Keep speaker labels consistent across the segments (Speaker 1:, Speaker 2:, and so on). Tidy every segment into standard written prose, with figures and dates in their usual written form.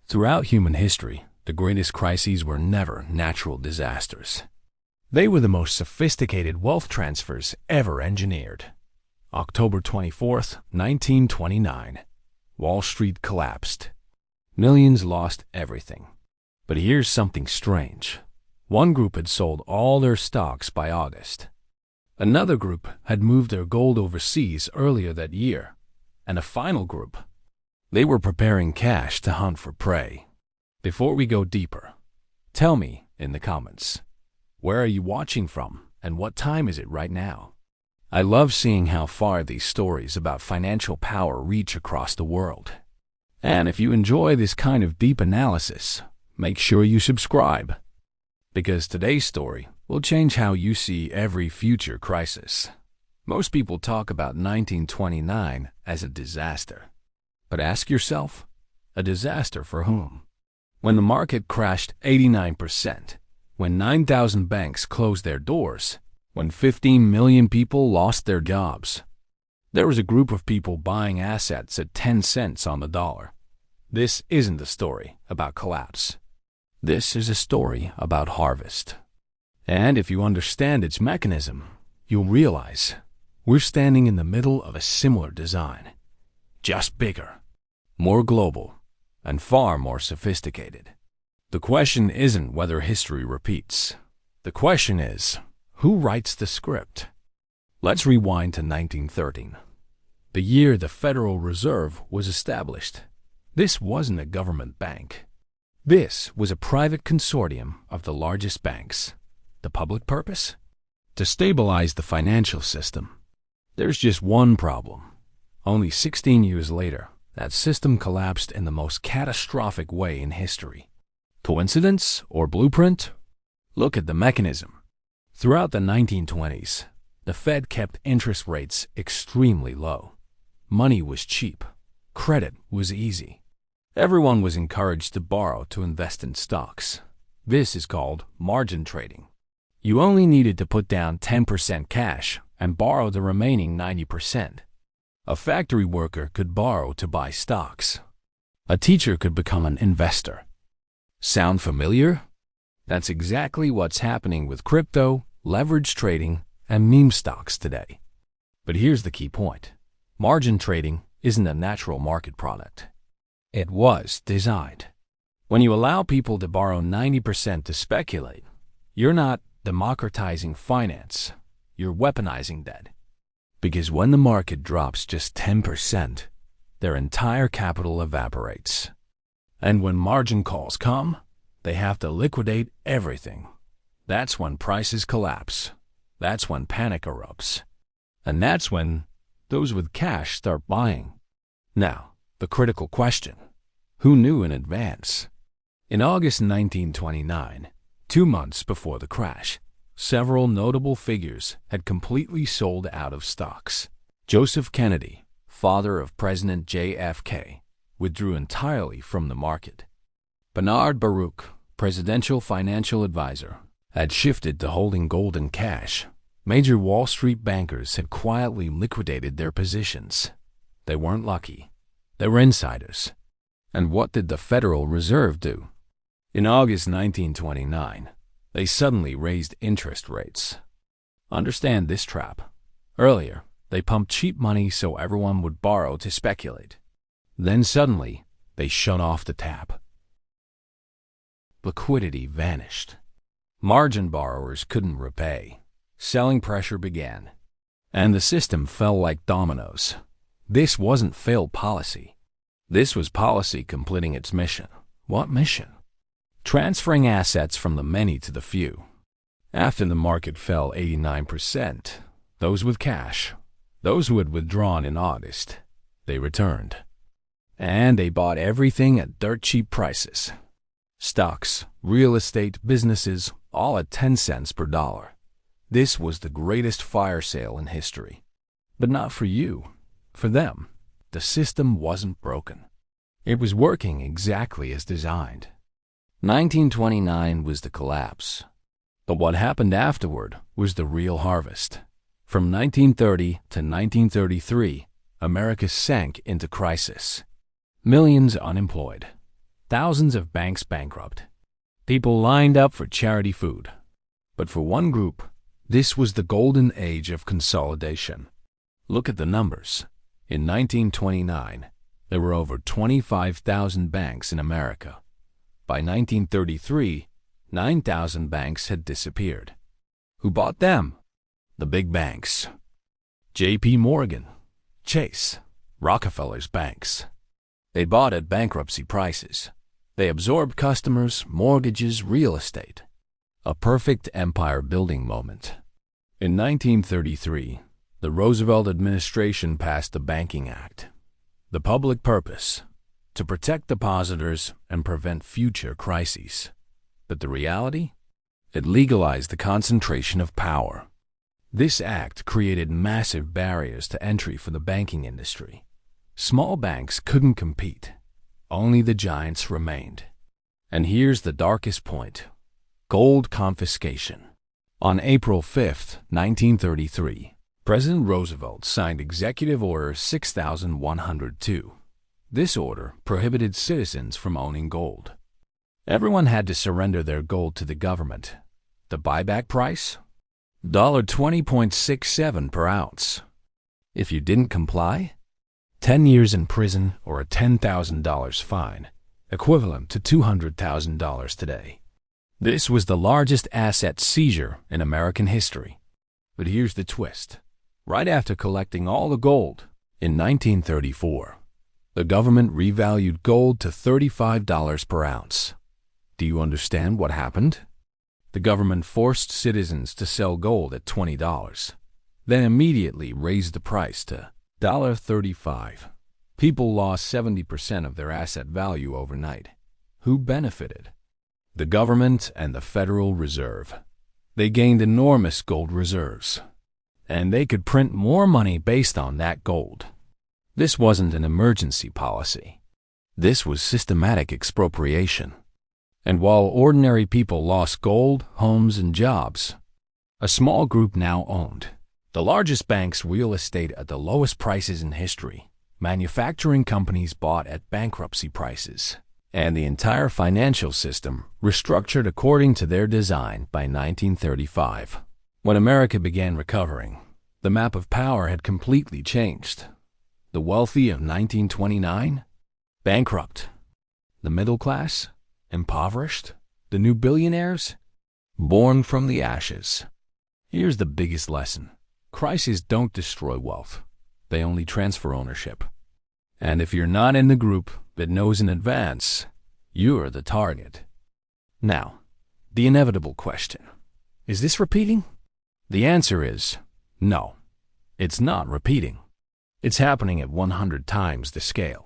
Speaker 1: Throughout human history, the greatest crises were never natural disasters. They were the most sophisticated wealth transfers ever engineered. October 24th, 1929. Wall Street collapsed. Millions lost everything. But here's something strange. One group had sold all their stocks by August. Another group had moved their gold overseas earlier that year. And a final group, they were preparing cash to hunt for prey. Before we go deeper, tell me in the comments, where are you watching from and what time is it right now? I love seeing how far these stories about financial power reach across the world. And if you enjoy this kind of deep analysis, make sure you subscribe. Because today's story will change how you see every future crisis. Most people talk about 1929 as a disaster. But ask yourself, a disaster for whom? When the market crashed 89%, when 9,000 banks closed their doors, when 15 million people lost their jobs, there was a group of people buying assets at 10 cents on the dollar. This isn't a story about collapse. This is a story about harvest. And if you understand its mechanism, you'll realize we're standing in the middle of a similar design. Just bigger, more global, and far more sophisticated. The question isn't whether history repeats. The question is, who writes the script? Let's rewind to 1913, the year the Federal Reserve was established. This wasn't a government bank. This was a private consortium of the largest banks. The public purpose? To stabilize the financial system. There's just one problem. Only 16 years later, that system collapsed in the most catastrophic way in history. Coincidence or blueprint? Look at the mechanism. Throughout the 1920s, the Fed kept interest rates extremely low. Money was cheap. Credit was easy. Everyone was encouraged to borrow to invest in stocks. This is called margin trading. You only needed to put down 10% cash and borrow the remaining 90%. A factory worker could borrow to buy stocks. A teacher could become an investor. Sound familiar? That's exactly what's happening with crypto, leverage trading, and meme stocks today. But here's the key point. Margin trading isn't a natural market product. It was designed. When you allow people to borrow 90% to speculate, you're not democratizing finance, you're weaponizing debt. Because when the market drops just 10%, their entire capital evaporates. And when margin calls come, they have to liquidate everything. That's when prices collapse. That's when panic erupts. And that's when those with cash start buying. Now, the critical question. Who knew in advance? In August 1929, 2 months before the crash, several notable figures had completely sold out of stocks. Joseph Kennedy, father of President JFK, withdrew entirely from the market. Bernard Baruch, presidential financial advisor, had shifted to holding gold and cash. Major Wall Street bankers had quietly liquidated their positions. They weren't lucky. They were insiders. And what did the Federal Reserve do? In August 1929, they suddenly raised interest rates. Understand this trap. Earlier, they pumped cheap money so everyone would borrow to speculate. Then suddenly, they shut off the tap. Liquidity vanished. Margin borrowers couldn't repay. Selling pressure began. And the system fell like dominoes. This wasn't failed policy. This was policy completing its mission. What mission? Transferring assets from the many to the few. After the market fell 89%, those with cash, those who had withdrawn in August, they returned. And they bought everything at dirt cheap prices. Stocks, real estate, businesses, all at 10 cents per dollar. This was the greatest fire sale in history. But not for you. For them, the system wasn't broken. It was working exactly as designed. 1929 was the collapse. But what happened afterward was the real harvest. From 1930 to 1933, America sank into crisis. Millions unemployed. thousands of banks bankrupt. People lined up for charity food. But for one group, this was the golden age of consolidation. Look at the numbers. In 1929, there were over 25,000 banks in America. By 1933, 9,000 banks had disappeared. Who bought them? The big banks. J.P. Morgan, Chase, Rockefeller's banks. They bought at bankruptcy prices. They absorbed customers, mortgages, real estate. A perfect empire-building moment. In 1933, the Roosevelt administration passed the Banking Act. The public purpose: to protect depositors and prevent future crises. But the reality? It legalized the concentration of power. This act created massive barriers to entry for the banking industry. Small banks couldn't compete. Only the giants remained. And here's the darkest point: gold confiscation. On April 5, 1933, President Roosevelt signed Executive Order 6102. This order prohibited citizens from owning gold. Everyone had to surrender their gold to the government. The buyback price? $20.67 per ounce. If you didn't comply, 10 years in prison or a $10,000 fine, equivalent to $200,000 today. This was the largest asset seizure in American history. But here's the twist. Right after collecting all the gold, in 1934, the government revalued gold to $35 per ounce. Do you understand what happened? The government forced citizens to sell gold at $20, then immediately raised the price to $35. People lost 70% of their asset value overnight. Who benefited? The government and the Federal Reserve. They gained enormous gold reserves, and they could print more money based on that gold. This wasn't an emergency policy. This was systematic expropriation. And while ordinary people lost gold, homes, and jobs, a small group now owned the largest banks' real estate at the lowest prices in history. Manufacturing companies bought at bankruptcy prices, and the entire financial system restructured according to their design by 1935. When America began recovering, the map of power had completely changed. The wealthy of 1929? Bankrupt. The middle class? Impoverished? The new billionaires? Born from the ashes. Here's the biggest lesson. Crises don't destroy wealth. They only transfer ownership. And if you're not in the group that knows in advance, you're the target. Now, the inevitable question. Is this repeating? The answer is no. It's not repeating. It's happening at 100 times the scale.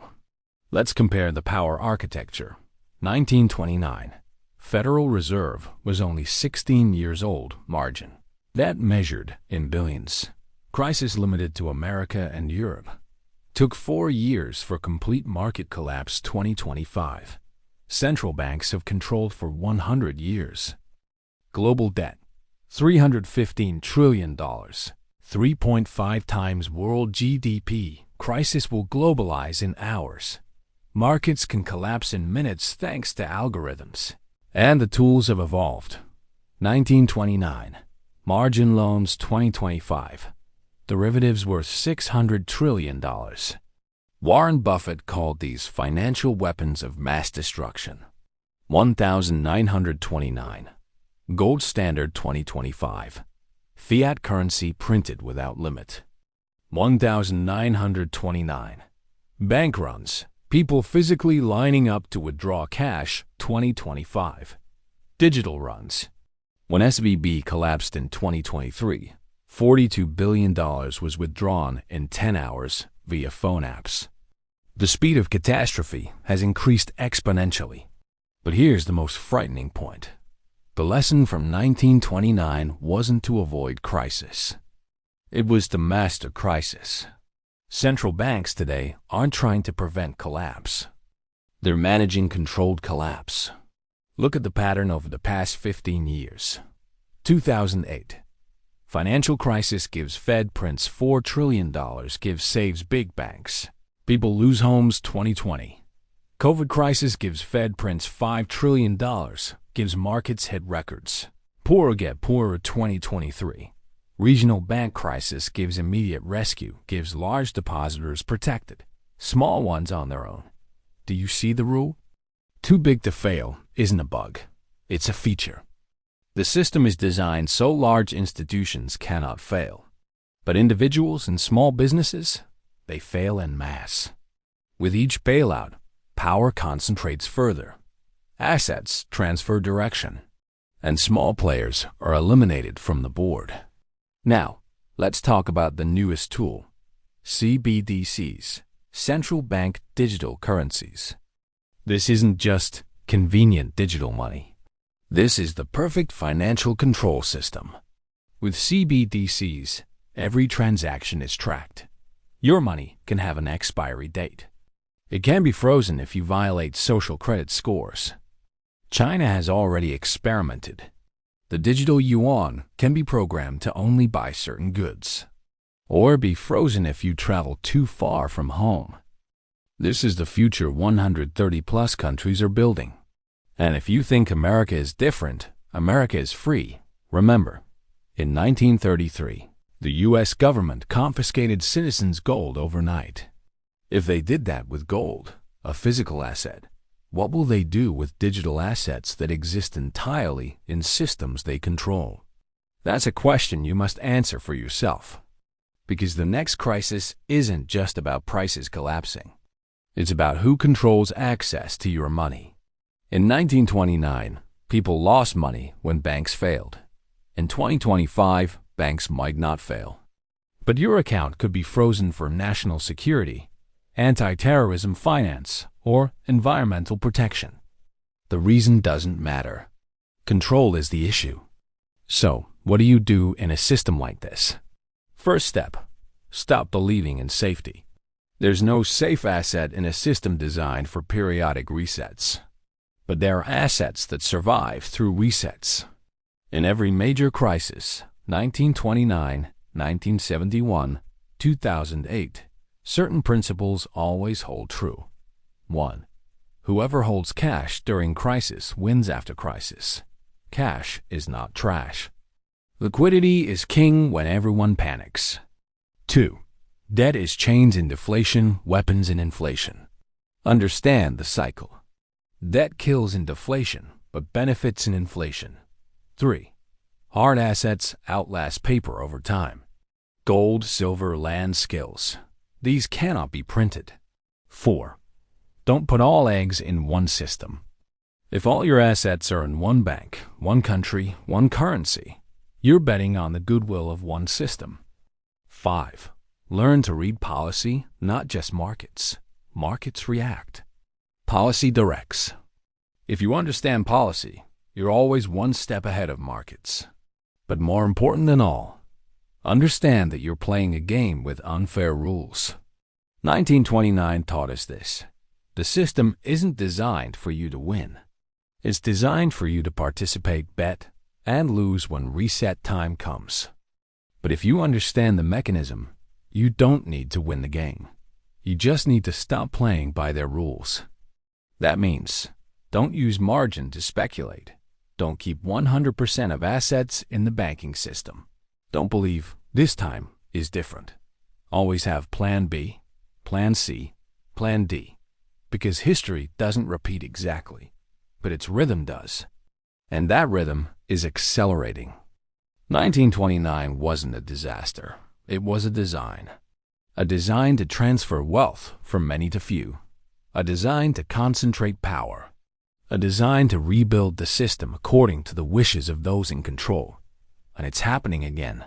Speaker 1: Let's compare the power architecture. 1929. Federal Reserve was only 16 years old margin. That measured in billions. Crisis limited to America and Europe. Took 4 years for complete market collapse 2025. Central banks have controlled for 100 years. Global debt, $315 trillion. 3.5 times world GDP. Crisis will globalize in hours. Markets can collapse in minutes thanks to algorithms. And the tools have evolved. 1929. Margin loans 2025. Derivatives worth $600 trillion. Warren Buffett called these financial weapons of mass destruction. 1929. Gold standard 2025. Fiat currency printed without limit. 1929. Bank runs. People physically lining up to withdraw cash 2025. Digital runs. When SVB collapsed in 2023, $42 billion was withdrawn in 10 hours via phone apps. The speed of catastrophe has increased exponentially. But here's the most frightening point. The lesson from 1929 wasn't to avoid crisis. It was to master crisis. Central banks today aren't trying to prevent collapse. They're managing controlled collapse. Look at the pattern over the past 15 years. 2008. Financial crisis gives Fed prints $4 trillion, saves big banks. People lose homes 2020. COVID crisis gives Fed prints $5 trillion, gives markets hit records. Poorer get poorer 2023. Regional bank crisis gives immediate rescue, gives large depositors protected, small ones on their own. Do you see the rule? Too big to fail isn't a bug. It's a feature. The system is designed so large institutions cannot fail. But individuals and small businesses, they fail en masse. With each bailout, power concentrates further. Assets transfer direction. And small players are eliminated from the board. Now, let's talk about the newest tool, CBDCs, central bank digital currencies. This isn't just convenient digital money. This is the perfect financial control system. With CBDCs, every transaction is tracked. Your money can have an expiry date. It can be frozen if you violate social credit scores. China has already experimented. The digital yuan can be programmed to only buy certain goods, or be frozen if you travel too far from home. This is the future 130-plus countries are building. And if you think America is different, America is free. Remember, in 1933, the U.S. government confiscated citizens' gold overnight. If they did that with gold, a physical asset, what will they do with digital assets that exist entirely in systems they control? That's a question you must answer for yourself. Because the next crisis isn't just about prices collapsing. It's about who controls access to your money. In 1929, people lost money when banks failed. In 2025, banks might not fail. But your account could be frozen for national security, anti-terrorism finance, or environmental protection. The reason doesn't matter. Control is the issue. So, what do you do in a system like this? First step, stop believing in safety. There's no safe asset in a system designed for periodic resets. But there are assets that survive through resets. In every major crisis, 1929, 1971, 2008, certain principles always hold true. 1. Whoever holds cash during crisis wins after crisis. Cash is not trash. Liquidity is king when everyone panics. 2. Debt is chains in deflation, weapons in inflation. Understand the cycle. Debt kills in deflation, but benefits in inflation. 3. Hard assets outlast paper over time. Gold, silver, land, skills. These cannot be printed. 4. Don't put all eggs in one system. If all your assets are in one bank, one country, one currency, you're betting on the goodwill of one system. 5. Learn to read policy, not just markets. Markets react. Policy directs. If you understand policy, you're always one step ahead of markets. But more important than all, understand that you're playing a game with unfair rules. 1929 taught us this. The system isn't designed for you to win. It's designed for you to participate, bet, and lose when reset time comes. But if you understand the mechanism, you don't need to win the game. You just need to stop playing by their rules. That means, don't use margin to speculate. Don't keep 100% of assets in the banking system. Don't believe this time is different. Always have Plan B, Plan C, Plan D. Because history doesn't repeat exactly, but its rhythm does. And that rhythm is accelerating. 1929 wasn't a disaster. It was a design. A design to transfer wealth from many to few. A design to concentrate power. A design to rebuild the system according to the wishes of those in control. And it's happening again.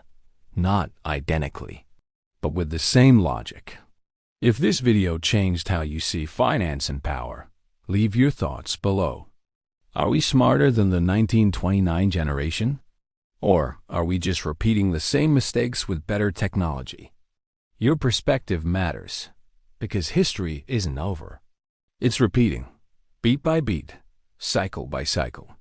Speaker 1: Not identically, but with the same logic. If this video changed how you see finance and power, leave your thoughts below. Are we smarter than the 1929 generation? Or are we just repeating the same mistakes with better technology? Your perspective matters, because history isn't over. It's repeating, beat by beat, cycle by cycle.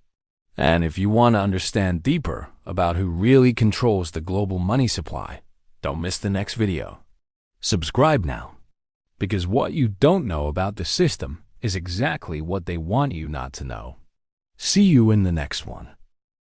Speaker 1: And if you want to understand deeper about who really controls the global money supply, don't miss the next video. Subscribe now, because what you don't know about the system is exactly what they want you not to know. See you in the next one.